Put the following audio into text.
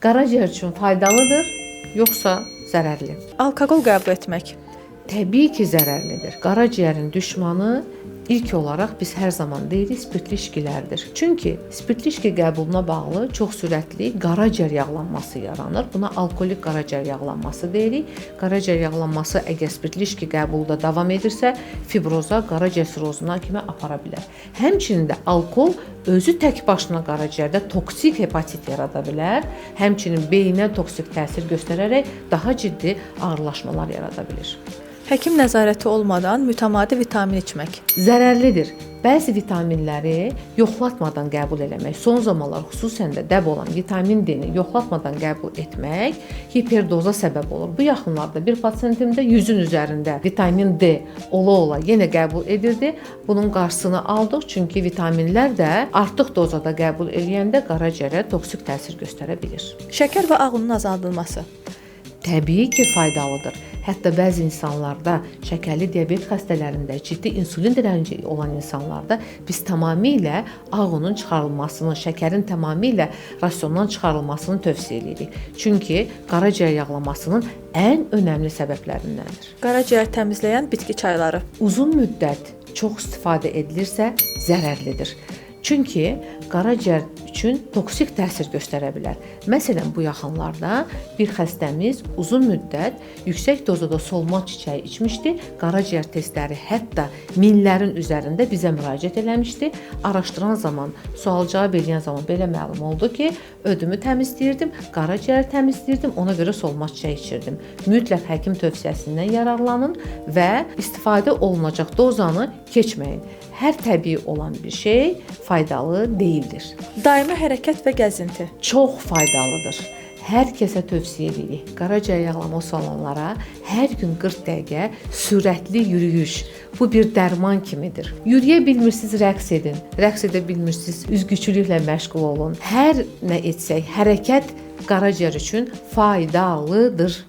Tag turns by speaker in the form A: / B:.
A: Qaraciyər üçün faydalıdır, yoxsa zərərli?
B: Alkoqol qəbul etmək.
A: Təbii ki, zərərlidir. Qaraciyərin düşmanı ilk olaraq biz hər zaman deyirik spirtli içkilərdir. Çünki spirtli içki qəbuluna bağlı çox sürətli qaraciyər yağlanması yaranır. Buna alkolik qaraciyər yağlanması deyirik. Qaraciyər yağlanması əgər spirtli içki qəbulda davam edirsə, fibroza, qaraciyər sirrozuna kimi apara bilər. Həmçinin də alkol özü tək başına qaraciyərdə toksik hepatit yarada bilər. Həmçinin beyinə toksik təsir göstərərək daha ciddi ağırlaşmalar yarada bilir.
B: Həkim nəzarəti olmadan mütəmadi vitamin içmək.
A: Zərərlidir. Bəzi vitaminləri yoxlatmadan qəbul etmək, son zamanlar xüsusən də dəb olan vitamin D-ni yoxlatmadan qəbul etmək hiperdoza səbəb olur. Bu yaxınlarda bir pasientimdə 100-ün üzərində vitamin D ola-ola yenə qəbul edirdi. Bunun qarşısını aldıq, çünki vitaminlər də artıq dozada qəbul edəndə qaraciyərə toksik təsir göstərə bilir.
B: Şəkər və ağunun azaldılması.
A: Təbii ki, faydalıdır. Hətta bəzi insanlarda, şəkərli diabet xəstələrində, ciddi insulin dirənci olan insanlarda biz tamamilə ağunun çıxarılmasını, şəkərin tamamilə rasiondan çıxarılmasını tövsiyə edirik. Çünki qaraciyər yağlamasının ən önəmli səbəblərindəndir.
B: Qaraciyər təmizləyən bitki çayları.
A: Uzun müddət çox istifadə edilirsə zərərlidir. Çünki qaraciyər üçün toksik təsir göstərə bilər. Məsələn, bu yaxınlarda bir xəstəmiz uzun müddət yüksək dozada solma çiçəyi içmişdi. Qaraciyər testləri hətta minlərin üzərində bizə müraciət eləmişdi. Araşdıran zaman, sual-cavab edən zaman belə məlum oldu ki, ödümü təmizləyirdim, qaraciyəri təmizləyirdim, ona görə solma çiçəyi içirdim. Mütləq həkim tövsiyəsindən yararlanın və istifadə olunacaq dozanı keçməyin. Hər təbii olan bir şey faydalı deyildir.
B: Daimi hərəkət və gəzinti.
A: Çox faydalıdır. Hər kəsə tövsiyə edirik. Qaraciyər yağlaması olanlara hər gün 40 dəqiqə sürətli yürüyüş. Bu bir dərman kimidir. Yürüyə bilmirsiniz, rəqs edin. Rəqs edə bilmirsiniz, üzgüçülüklə məşğul olun. Hər nə etsək, hərəkət qaraciyər üçün faydalıdır.